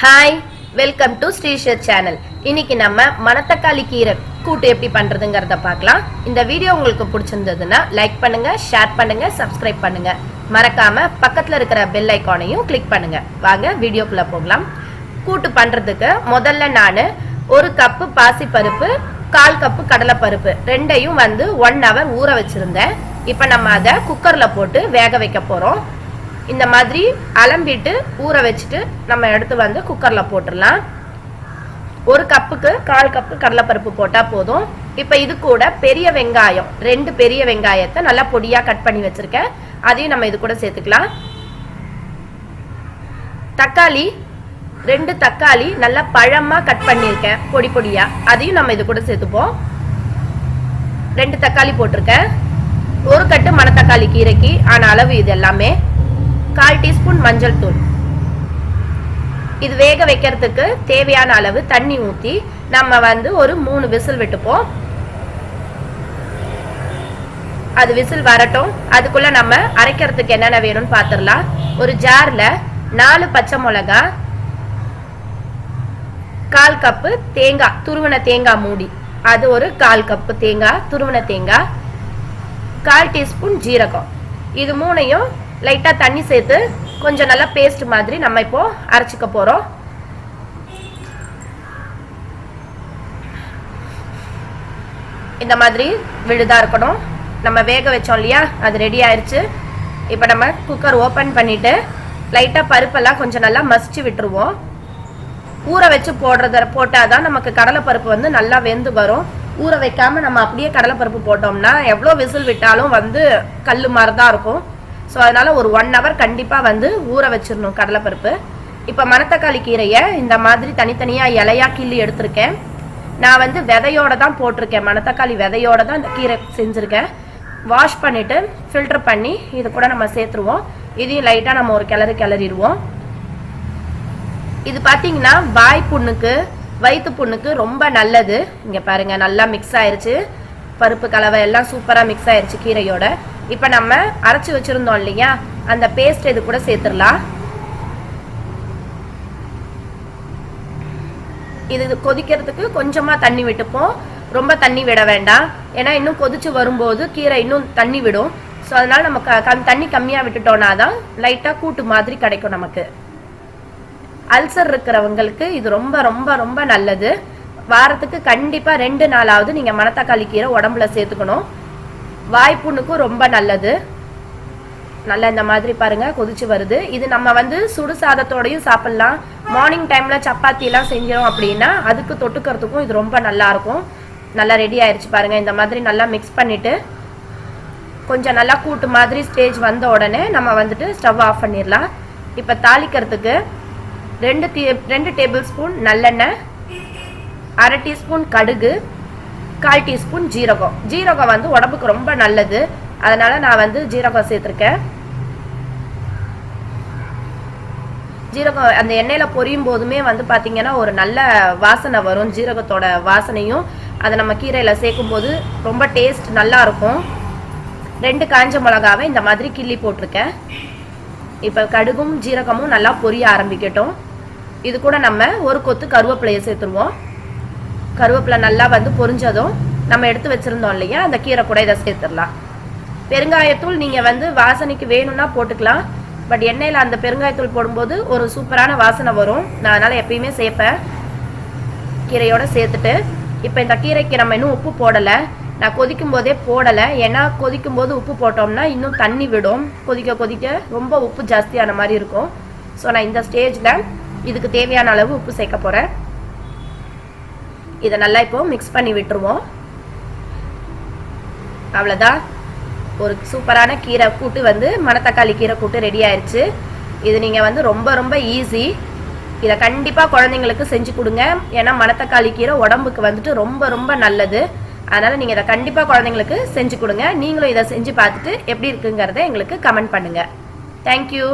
Hi, welcome to Srishar channel. இன்னைக்கு நம்ம மணத்தக்காளி கீரை கூட்டு எப்படி பண்றதுங்கிறத பார்க்கலாம். இந்த வீடியோ உங்களுக்கு பிடிச்சிருந்ததுன்னா லைக் பண்ணுங்க, ஷேர் பண்ணுங்க, சப்ஸ்கிரைப் பண்ணுங்க. மறக்காம பக்கத்துல இருக்கிற பெல் ஐகானையும் கிளிக் பண்ணுங்க. வாங்க வீடியோக்குள்ள போகலாம். கூட்டு பண்றதுக்கு முதல்ல நான் 1 கப்பு பாசிப்பருப்பு, 1/4 கப்பு கடலைப்பருப்பு ரெண்டையும் 1 hour ஊற வச்சிருந்தேன். இப்போ நம்ம அதை குக்கர்ல போட்டு வேக வைக்க போறோம். இந்த மாதிரி அலம்பிட்டு ஊற வச்சுட்டு நம்ம எடுத்து குக்கர்ல போட்டுடலாம். 1 கப்புக்கு 1/4 கப்பு கடலைப்பருப்பு போட்டா போதும். இப்போ இது கூட பெரிய வெங்காயம் 2 பெரிய வெங்காயத்தை நல்லா பொடியா கட் பண்ணி வச்சிருக்கேன். அதையும் நம்ம இது கூட சேர்த்துக்கலாம். தக்காளி 2 தக்காளி நல்லா பழமா கட் பண்ணியிருக்கேன் பொடி பொடியா, அதையும் நம்ம இது கூட சேர்த்துப்போம். 2 தக்காளி போட்டிருக்கேன். 1 கட்டு மணத்தக்காளி கீரைக்கு ஆன அளவு இது எல்லாமே. 1/4 டீஸ்பூன் மஞ்சள் தூள். இது வேக வைக்கிறதுக்கு தேவையான அளவு தண்ணி ஊற்றி நம்ம ஒரு 3 விசில் விட்டுப்போம். அது விசில் வரட்டும். அதுக்குள்ள நம்ம அரைக்கிறதுக்கு என்னென்ன வேணும்னு பார்த்துடலாம். ஒரு ஜார்ல 4 பச்சை மிளகாய், 1/4 கப்பு தேங்காய், துருவன தேங்காய் மூடி, அது ஒரு 1/4 கப்பு தேங்காய், துருவன தேங்காய், 1/4 டீஸ்பூன் ஜீரகம். இது மூணையும் லைட்டா தண்ணி சேர்த்து கொஞ்சம் நல்லா பேஸ்ட் மாதிரி நம்ம இப்போ அரைச்சிக்க போறோம். இந்த மாதிரி விழுதா இருக்கணும். நம்ம வேக வச்சோம் இல்லையா, அது ரெடி ஆயிடுச்சு. இப்போ நம்ம குக்கர் ஓபன் பண்ணிட்டு லைட்டா பருப்பெல்லாம் கொஞ்சம் நல்லா மசிச்சு விட்டுருவோம். ஊற வச்சு போட்டாதான் நமக்கு கடலைப்பருப்பு நல்லா வெந்து வரும். ஊற வைக்காம நம்ம அப்படியே கடலைப்பருப்பு போட்டோம்னா எவ்வளோ விசில் விட்டாலும் கல்லு மாதிரி தான் இருக்கும். ஸோ அதனால ஒரு 1 hour கண்டிப்பா ஊற வச்சிடணும் கடலைப்பருப்பு. இப்போ மணத்தக்காளி கீரையை இந்த மாதிரி தனித்தனியா இலையா கிள்ளி எடுத்திருக்கேன். நான் விதையோட தான் போட்டிருக்கேன். மணத்தக்காளி விதையோட தான் இந்த கீரை செஞ்சிருக்கேன். வாஷ் பண்ணிட்டு ஃபில்டர் பண்ணி இது கூட நம்ம சேர்த்துருவோம். இதையும் லைட்டா நம்ம ஒரு கிளறிடுவோம். இது பார்த்தீங்கன்னா வாய் புண்ணுக்கு, வயிற்று புண்ணுக்கு ரொம்ப நல்லது. இங்க பாருங்க, நல்லா மிக்ஸ் ஆயிருச்சு. பருப்பு கலவை எல்லாம் சூப்பரா மிக்ஸ் ஆயிருச்சு கீரையோட. இப்ப நம்ம அரைச்சு வச்சிருந்தோம் இல்லையா, அந்த பேஸ்ட் இது கூட சேர்த்துடலாம். இது கொதிக்கிறதுக்கு கொஞ்சமா தண்ணி விட்டுப்போம். ரொம்ப தண்ணி விட வேண்டாம். ஏன்னா இன்னும் கொதிச்சு வரும்போது கீரை இன்னும் தண்ணி விடும். ஸோ அதனால நம்ம தண்ணி கம்மியா விட்டுட்டோம்னா தான் லைட்டா கூட்டு மாதிரி கிடைக்கும் நமக்கு. அல்சர் இருக்கிறவங்களுக்கு இது ரொம்ப ரொம்ப ரொம்ப நல்லது. வாரத்துக்கு கண்டிப்பா 2 நாளாவது நீங்க மணத்தக்காளி கீரை உடம்புல சேர்த்துக்கணும். வாய்ப்புண்ணுக்கும் ரொம்ப நல்லது. நல்லா இந்த மாதிரி பாருங்க கொதிச்சு வருது. இது நம்ம சுடு சாதத்தோடையும் சாப்பிடலாம். மார்னிங் டைம்ல சப்பாத்தி எல்லாம் செஞ்சோம் அப்படின்னா அதுக்கு தொட்டுக்கிறதுக்கும் இது ரொம்ப நல்லா இருக்கும். நல்லா ரெடி ஆயிடுச்சு பாருங்க. இந்த மாதிரி நல்லா மிக்ஸ் பண்ணிட்டு கொஞ்சம் நல்லா கூட்டு மாதிரி ஸ்டேஜ் வந்த உடனே நம்ம ஸ்டவ் ஆஃப் பண்ணிடலாம். இப்போ தாளிக்கிறதுக்கு 2 டேபிள் ஸ்பூன் நல்லெண்ணெய், 1/2 டீஸ்பூன் கடுகு, 1/4 டீஸ்பூன் ஜீரகம். ஜீரகம் உடம்புக்கு ரொம்ப நல்லது. அதனால நான் ஜீரகம் சேர்த்திருக்கேன். ஜீரகம் அந்த எண்ணெயில பொரியும் போதுமே பாத்தீங்கன்னா ஒரு நல்ல வாசனை வரும். ஜீரகத்தோட வாசனையும் அதை நம்ம கீரையில சேர்க்கும் போது ரொம்ப டேஸ்ட் நல்லா இருக்கும். 2 காஞ்ச மிளகாவை இந்த மாதிரி கிள்ளி போட்டிருக்கேன். இப்ப கடுகும் ஜீரகமும் நல்லா பொரிய ஆரம்பிக்கட்டும். இது கூட நம்ம ஒரு கொத்து கருவேப்பிலையை சேர்த்துருவோம். கருவேப்பிலை நல்லா பொரிஞ்சதும் நம்ம எடுத்து வச்சிருந்தோம் இல்லையா, அந்த கீரை கூட இதை சேர்த்துடலாம். பெருங்காயத்தூள் நீங்க வாசனைக்கு வேணும்னா போட்டுக்கலாம். பட் எண்ணெயில அந்த பெருங்காயத்தூள் போடும்போது ஒரு சூப்பரான வாசனை வரும். நான் அதனால எப்பயுமே சேர்ப்பேன். கீரையோட சேர்த்துட்டு இப்போ இந்த கீரைக்கு நம்ம இன்னும் உப்பு போடலை. நான் கொதிக்கும் போதே போடலை. ஏன்னா கொதிக்கும் போது உப்பு போட்டோம்னா இன்னும் தண்ணி விடும். கொதிக்க கொதிக்க ரொம்ப உப்பு ஜாஸ்தியான மாதிரி இருக்கும். ஸோ நான் இந்த ஸ்டேஜ்ல இதுக்கு தேவையான அளவு உப்பு சேர்க்க போறேன். இதை நல்லா இப்போ மிக்ஸ் பண்ணி விட்டுருவோம். அவ்வளோதான், ஒரு சூப்பரான கீரை கூட்டு மணத்தக்காளி கீரை கூட்டு ரெடி ஆயிடுச்சு. இது நீங்க ரொம்ப ரொம்ப ஈஸி. இதை கண்டிப்பா குழந்தைங்களுக்கு செஞ்சு கொடுங்க. ஏன்னா மணத்தக்காளி கீரை உடம்புக்கு ரொம்ப ரொம்ப நல்லது. அதனால நீங்க இதை கண்டிப்பா குழந்தைங்களுக்கு செஞ்சு கொடுங்க. நீங்களும் இதை செஞ்சு பார்த்துட்டு எப்படி இருக்குங்கிறத எங்களுக்கு கமெண்ட் பண்ணுங்க. தேங்க்யூ.